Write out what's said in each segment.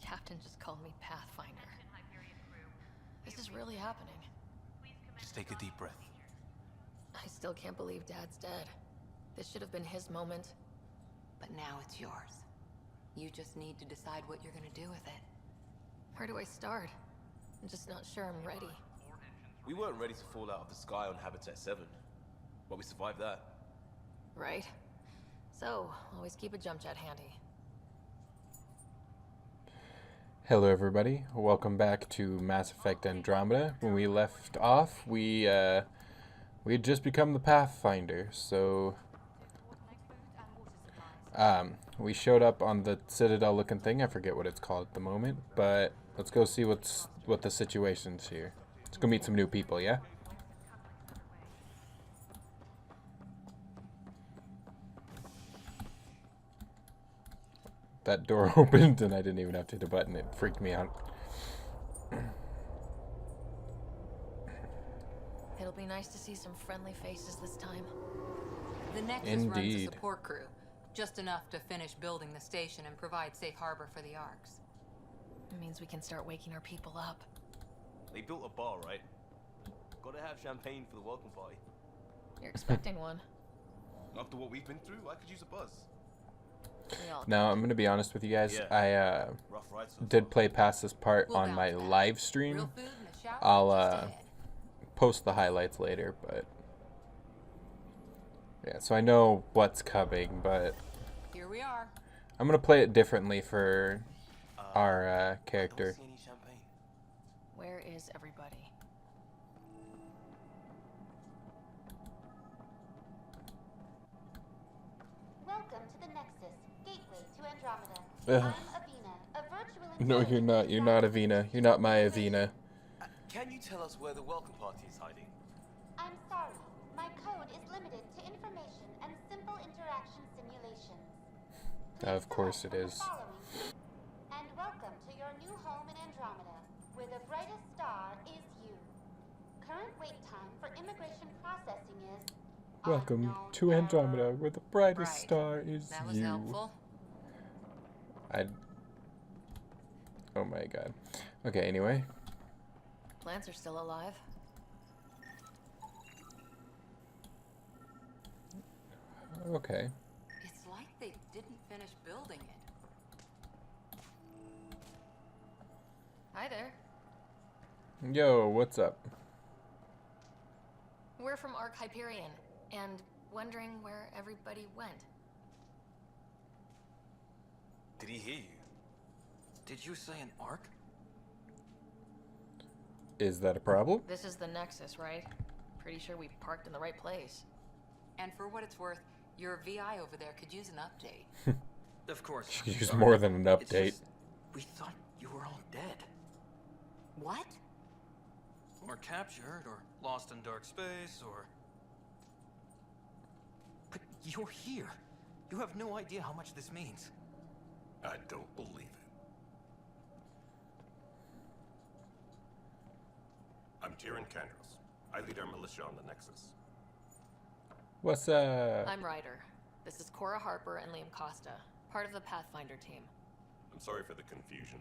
Captain just called me Pathfinder. This is really happening. Just take a deep breath. I still can't believe Dad's dead. This should have been his moment. But now it's yours. You just need to decide what you're gonna do with it. Where do I start? I'm just not sure I'm ready. We weren't ready to fall out of the sky on Habitat 7, but we survived that. Right? So, always keep a jump jet handy. Hello everybody, welcome back to Mass Effect Andromeda. When we left off, we had just become the Pathfinder, so we showed up on the Citadel looking thing. I forget what it's called at the moment, but let's go see what the situation's here. Let's go meet some new people, yeah? That door opened and I didn't even have to hit a button. It freaked me out. It'll be nice to see some friendly faces this time. The Nexus runs a support crew. Just enough to finish building the station and provide safe harbor for the Arks. It means we can start waking our people up. They built a bar, right? Gotta have champagne for the welcome party. You're expecting one. After what we've been through, I could use a buzz. Now, I'm going to be honest with you guys. Yeah. I did play past this part on my live stream. I'll post the highlights later, but yeah, so I know what's coming, but here we are. I'm going to play it differently for our character. Where is everybody? Welcome to the Nexus, gateway to Andromeda. Ugh. I'm Avina, a virtual No, you're not. You're not Avina. You're not my Avina. Can you tell us where the welcome party is hiding? I'm sorry. My code is limited to information and simple interaction simulations. Of course it is. And welcome to your new home in Andromeda, where the brightest star is you. Current wait time for immigration processing is Welcome to Andromeda, where the brightest star is That was you. helpful. Oh my god. Okay, anyway. Plants are still alive. Okay. It's like they didn't finish building it. Hi there. Yo, what's up? We're from Hyperion, and wondering where everybody went. Did he hear you? Did you say an arc? Is that a problem? This is the Nexus, right? Pretty sure we parked in the right place. And for what it's worth, your VI over there could use an update. Of course. She used more than an It's update. just, we thought you were all dead. What? Or captured, or lost in dark space, or... But you're here. You have no idea how much this means. I don't believe it. I'm Tyrion Candros. I lead our militia on the Nexus. What's up? I'm Ryder. This is Cora Harper and Liam Costa, part of the Pathfinder team. I'm sorry for the confusion.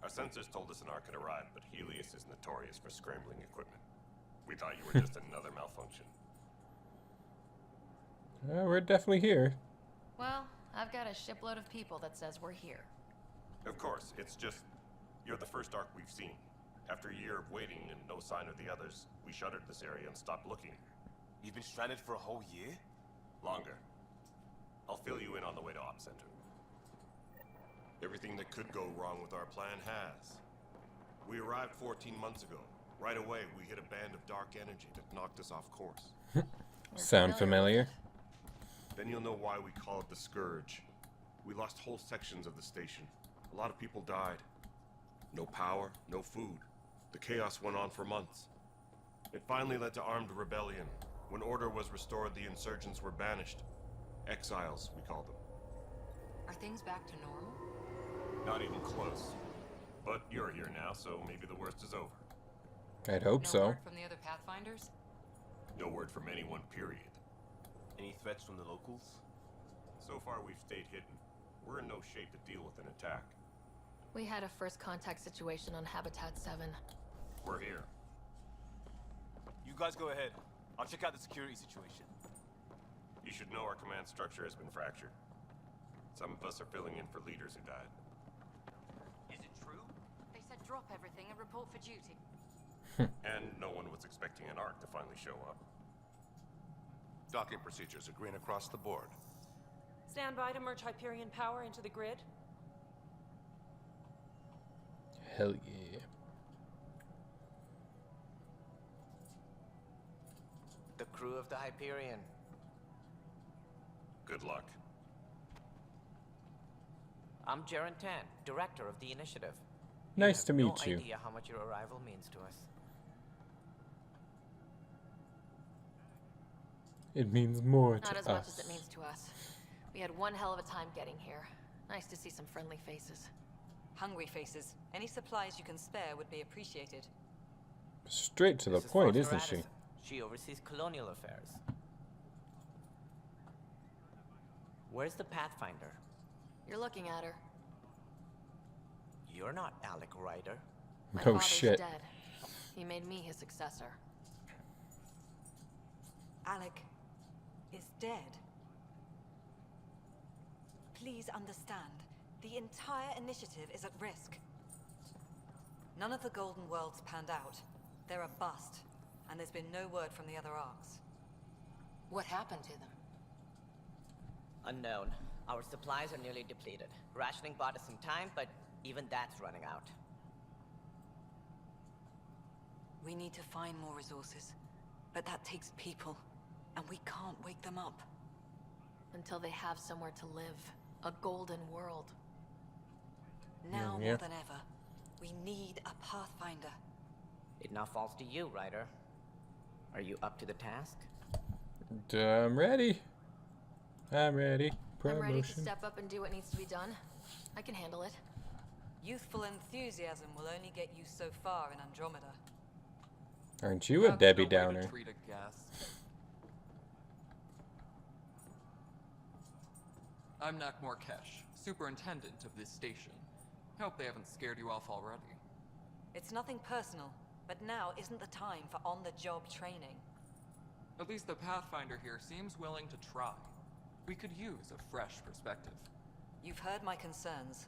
Our sensors told us an arc had arrived, but Helios is notorious for scrambling equipment. We thought you were just another malfunction. We're definitely here. Well, I've got a shipload of people that says we're here. Of course, it's just... You're the first arc we've seen. After a year of waiting and no sign of the others, we shuttered this area and stopped looking. You've been stranded for a whole year? Longer. I'll fill you in on the way to Op Center. Everything that could go wrong with our plan has. We arrived 14 months ago. Right away, we hit a band of dark energy that knocked us off course. Sound familiar? Then you'll know why we call it the Scourge. We lost whole sections of the station. A lot of people died. No power, no food. The chaos went on for months. It finally led to armed rebellion. When order was restored, the insurgents were banished. Exiles, we called them. Are things back to normal? Not even close. But you're here now, so maybe the worst is over. I'd hope No so. word from the other Pathfinders? No word from anyone, period. Any threats from the locals? So far we've stayed hidden. We're in no shape to deal with an attack. We had a first contact situation on Habitat 7. We're here. You guys go ahead. I'll check out the security situation. You should know our command structure has been fractured. Some of us are filling in for leaders who died. Is it true? They said drop everything and report for duty. And no one was expecting an Ark to finally show up. Docking procedures are green across the board. Stand by to merge Hyperion power into the grid. Hell yeah. The crew of the Hyperion. Good luck. I'm Jaren Tan, director of the initiative. Nice to meet No you. idea how much your arrival means to us. It means more to Not as us. much as it means to us. We had one hell of a time getting here. Nice to see some friendly faces. Hungry faces. Any supplies you can spare would be appreciated. Straight to the This is point, Foster isn't she? Addison. She oversees colonial affairs. Where's the Pathfinder? You're looking at her. You're not Alec Ryder. My Oh, father's shit. dead. He made me his successor. Alec is dead. Please understand, the entire initiative is at risk. None of the Golden Worlds panned out. They're a bust, and there's been no word from the other arcs. What happened to them? Unknown. Our supplies are nearly depleted. Rationing bought us some time, but even that's running out. We need to find more resources, but that takes people, and we can't wake them up. Until they have somewhere to live. A golden world. Now Yeah. more than ever, we need a Pathfinder. It now falls to you, Ryder. Are you up to the task? I'm ready. I'm ready. I'm ready to Promotion. step up and do what needs to be done. I can handle it. Youthful enthusiasm will only get you so far in Andromeda. Aren't you a That's Debbie no way to Downer? treat a guest. I'm Nak Morkesh, superintendent of this station. Hope they haven't scared you off already. It's nothing personal, but now isn't the time for on-the-job training. At least the Pathfinder here seems willing to try. We could use a fresh perspective. You've heard my concerns.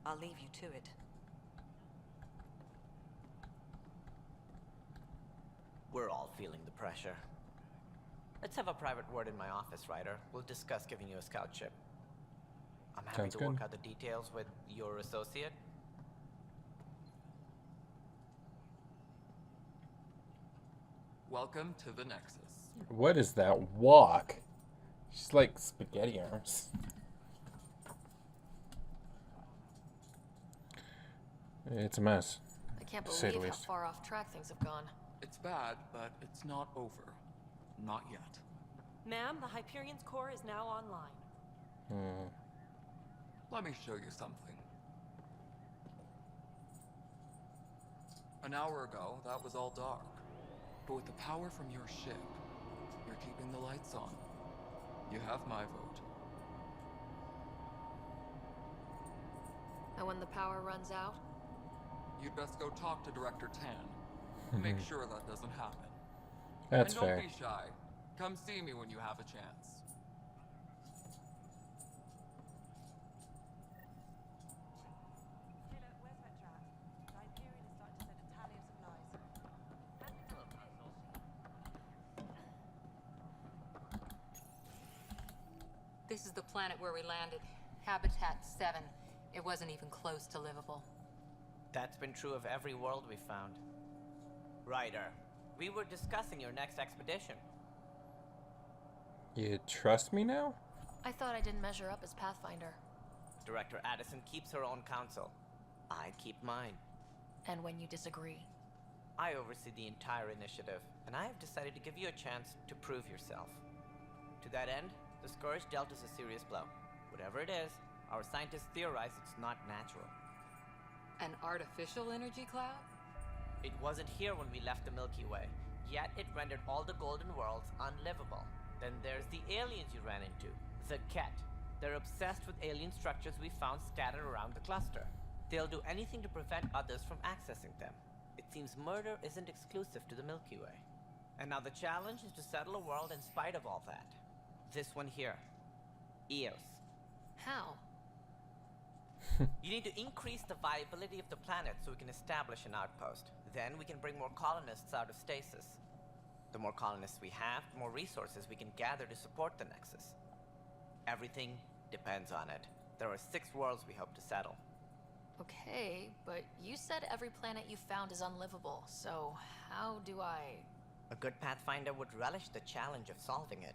I'll leave you to it. We're all feeling the pressure. Let's have a private word in my office, Ryder. We'll discuss giving you a scout ship. I'm happy Sounds to work good. out the details with your associate. Welcome to the Nexus. What is that walk? She's like spaghetti arms. It's a mess. I can't To say the believe how least. far off track things have gone. It's bad, but it's not over. Not yet. Ma'am, the Hyperion's core is now online. Hmm. Let me show you something. An hour ago, that was all dark. But with the power from your ship, you're keeping the lights on. You have my vote. And when the power runs out, You'd best go talk to Director Tan. Make sure that doesn't happen. That's and don't fair. be shy. Come see me when you have a chance. This is the planet where we landed. Habitat 7. It wasn't even close to livable. That's been true of every world we found. Ryder, we were discussing your next expedition. You trust me now? I thought I didn't measure up as Pathfinder. Director Addison keeps her own counsel. I keep mine. And when you disagree, I oversee the entire initiative, and I have decided to give you a chance to prove yourself. To that end, the Scourge dealt us a serious blow. Whatever it is, our scientists theorize it's not natural. An artificial energy cloud? It wasn't here when we left the Milky Way, yet it rendered all the Golden Worlds unlivable. Then there's the aliens you ran into, the Ket. They're obsessed with alien structures we found scattered around the cluster. They'll do anything to prevent others from accessing them. It seems murder isn't exclusive to the Milky Way. And now the challenge is to settle a world in spite of all that. This one here. Eos. How? You need to increase the viability of the planet so we can establish an outpost. Then we can bring more colonists out of stasis. The more colonists we have, the more resources we can gather to support the Nexus. Everything depends on it. There are 6 worlds we hope to settle. Okay, but you said every planet you found is unlivable, so how do I... A good Pathfinder would relish the challenge of solving it.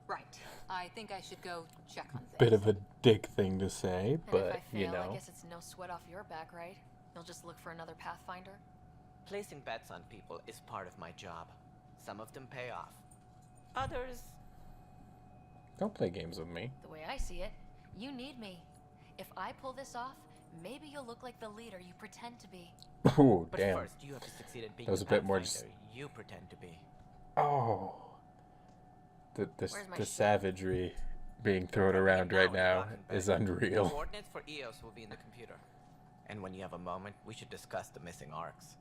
Right. I think I should go check on things. Bit of a dick thing to say, And but if I fail, you know. I guess it's no sweat off your back, right? You'll just look for another Pathfinder? Placing bets on people is part of my job. Some of them pay off. Others... Don't play games with me. The way I see it, you need me. If I pull this off, maybe you'll look like the leader you pretend to be. Ooh, But damn. first, you have to succeed at being That was the a bit more Pathfinder you pretend to be. Oh. The Where's my ship? savagery being thrown around right now is The unreal. coordinates for Eos will be in the computer. And when you have a moment, we should discuss the missing arcs.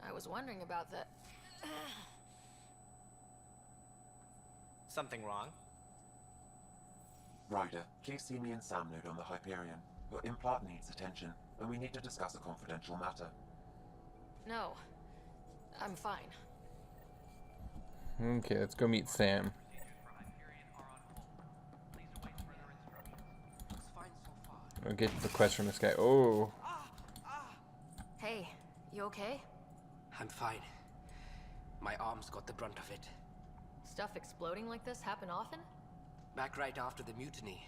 I was wondering about that. Something wrong? Ryder, please see me and Sam Node on the Hyperion. Your implant needs attention, and we need to discuss a confidential matter. No, I'm fine. Okay, let's go meet Sam. I'll get the quest from this guy. Oh. Hey, you okay? I'm fine. My arms got the brunt of it. Stuff exploding like this happen often? Back right after the mutiny,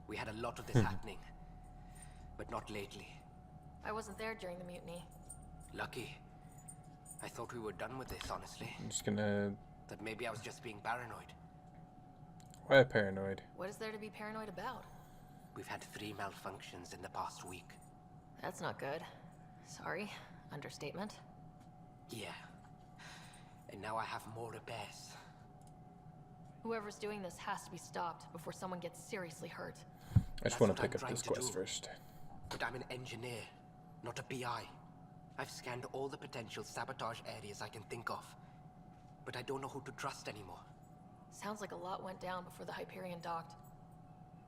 we had a lot of this happening. But not lately. I wasn't there during the mutiny. Lucky. I thought we were done with this, honestly. I'm just gonna... That maybe I was just being paranoid. Why paranoid? What is there to be paranoid about? We've had 3 malfunctions in the past week. That's not good. Sorry. Understatement. Yeah. And now I have more repairs. Whoever's doing this has to be stopped before someone gets seriously hurt. I just want to pick up this quest first. But I'm an engineer, not a PI. I've scanned all the potential sabotage areas I can think of. But I don't know who to trust anymore. Sounds like a lot went down before the Hyperion docked.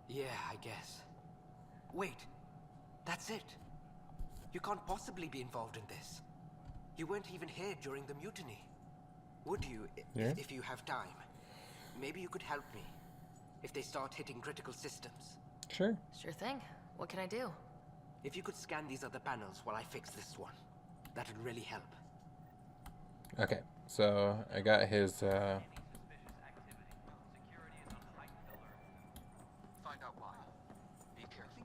Yeah, I guess. Wait. That's it. You can't possibly be involved in this. You weren't even here during the mutiny. Would you, if you have time? Maybe you could help me. If they start hitting critical systems. Sure. Sure thing. What can I do? If you could scan these other panels while I fix this one, that'd really help. Okay, so I got his, Find out why. Be careful.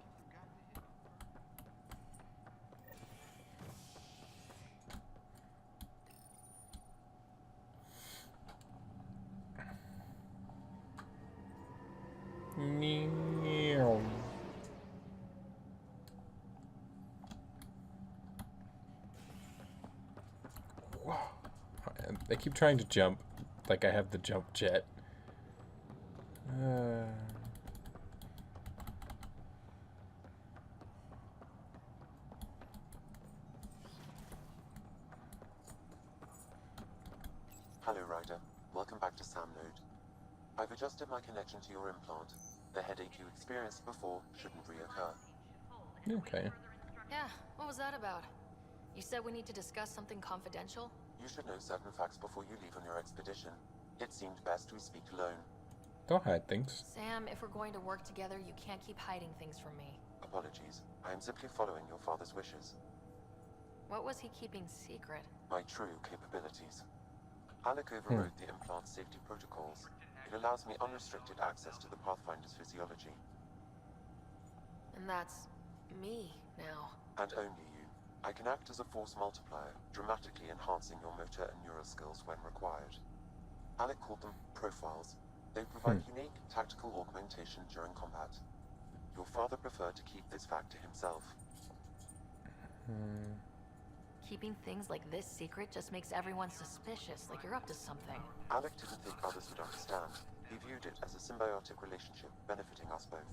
I keep trying to jump, like I have the jump jet. Hello, Ryder. Welcome back to Sam Node. I've adjusted my connection to your implant. The headache you experienced before shouldn't reoccur. Okay. Yeah, what was that about? You said we need to discuss something confidential? You should know certain facts before you leave on your expedition. It seemed best we speak alone. Don't hide things. Sam, if we're going to work together, you can't keep hiding things from me. Apologies. I am simply following your father's wishes. What was he keeping secret? My true capabilities. Alec overrode the implant safety protocols. It allows me unrestricted access to the Pathfinder's physiology. And that's me now. And only you. I can act as a force multiplier, dramatically enhancing your motor and neural skills when required. Alec called them profiles. They provide unique tactical augmentation during combat. Your father preferred to keep this fact to himself. Keeping things like this secret just makes everyone suspicious, like you're up to something. Alec didn't think others would understand. He viewed it as a symbiotic relationship benefiting us both.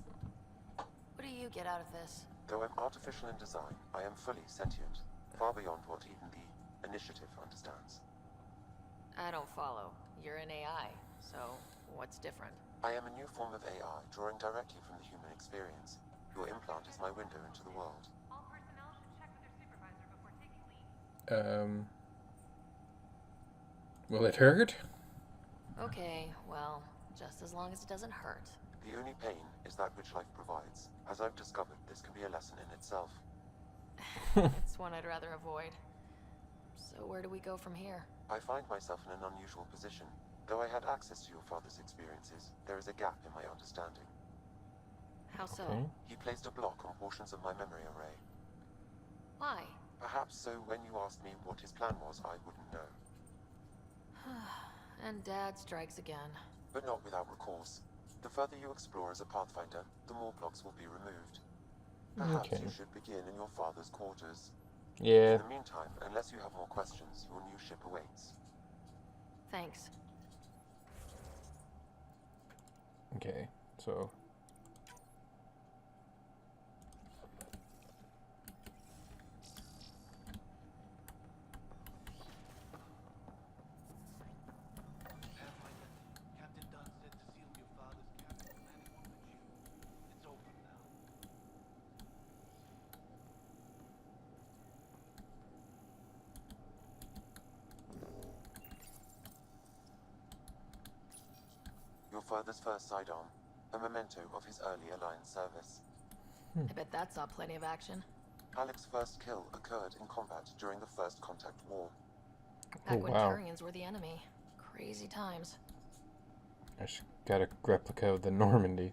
What do you get out of this? Though I'm artificial in design, I am fully sentient, far beyond what even the Initiative understands. I don't follow. You're an AI, so what's different? I am a new form of AI, drawing directly from the human experience. Your implant is my window into the world. All personnel should check with their supervisor before taking leave. Will it hurt? Okay, well, just as long as it doesn't hurt. The only pain is that which life provides. As I've discovered, this can be a lesson in itself. It's one I'd rather avoid. So where do we go from here? I find myself in an unusual position. Though I had access to your father's experiences, there is a gap in my understanding. How so? Okay. He placed a block on portions of my memory array. Why? Perhaps so when you asked me what his plan was, I wouldn't know. And Dad strikes again. But not without recourse. The further you explore as a Pathfinder, the more blocks will be removed. Perhaps you should begin in your father's quarters. Yeah. In the meantime, unless you have more questions, your new ship awaits. Thanks. Okay, so Your father's first sidearm, a memento of his early Alliance service. I bet that saw plenty of action. Alec's first kill occurred in combat during the First Contact War. Back when Turians were the enemy. Crazy times. I just got a replica of the Normandy.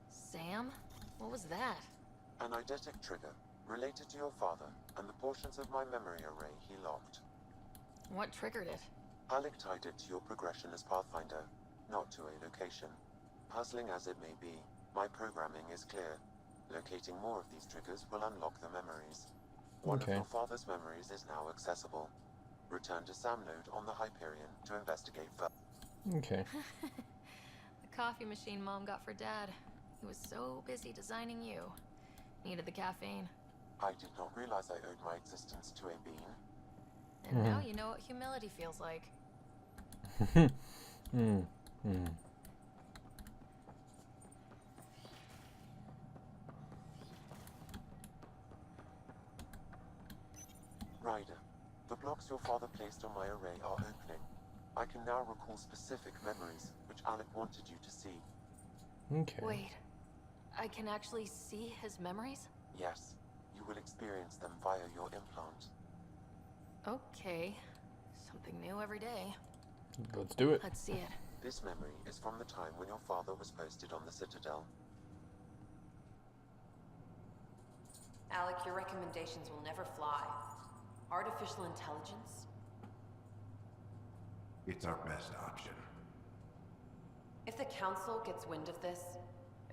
Sam? What was that? An eidetic trigger, related to your father, and the portions of my memory array he locked. What triggered it? Alec tied it to your progression as Pathfinder, not to a location. Puzzling as it may be, my programming is clear. Locating more of these triggers will unlock the memories. One of your father's memories is now accessible. Return to Sam Node on the Hyperion to investigate further. Okay. The coffee machine Mom got for Dad. He was so busy designing you. Needed the caffeine. I did not realize I owed my existence to a bean. And now you know what humility feels like. Ryder, the blocks your father placed on my array are opening. I can now recall specific memories, which Alec wanted you to see. Okay. Wait, I can actually see his memories? Yes, you will experience them via your implant. Okay, something new every day. Let's do it. Let's see it. This memory is from the time when your father was posted on the Citadel. Alec, your recommendations will never fly. Artificial intelligence? It's our best option. If the Council gets wind of this,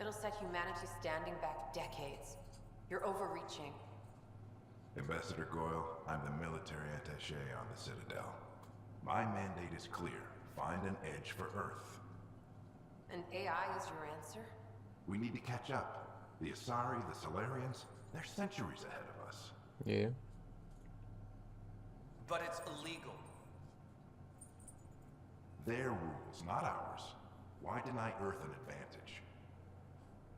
it'll set humanity standing back decades. You're overreaching. Ambassador Goyle, I'm the military attaché on the Citadel. My mandate is clear. Find an edge for Earth. And AI is your answer? We need to catch up. The Asari, the Solarians, they're centuries ahead of us. Yeah. But it's illegal. Their rules, not ours. Why deny Earth an advantage?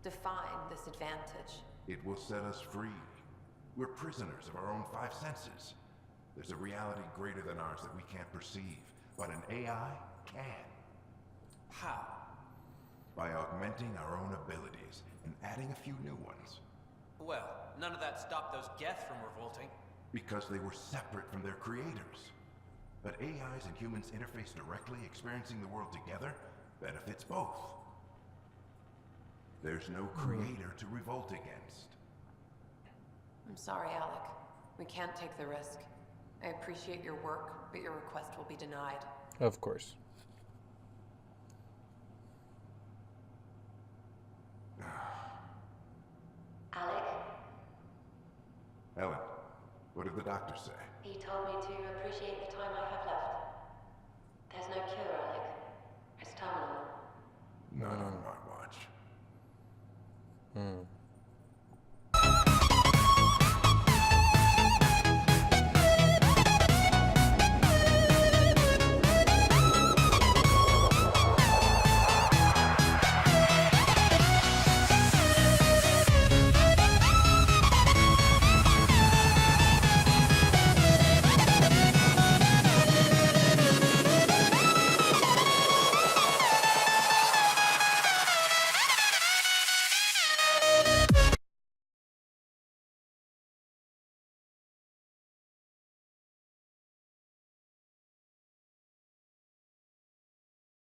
Define this advantage. It will set us free. We're prisoners of our own five senses. There's a reality greater than ours that we can't perceive, but an AI can. How? By augmenting our own abilities and adding a few new ones. Well, none of that stopped those Geth from revolting. Because they were separate from their creators. But AIs and humans interface directly, experiencing the world together, benefits both. There's no creator to revolt against. I'm sorry, Alec. We can't take the risk. I appreciate your work, but your request will be denied. Of course. Alec? Ellen, what did the doctor say? He told me to appreciate the time I have left. There's no cure, Alec. It's terminal. Not on my watch. Hmm.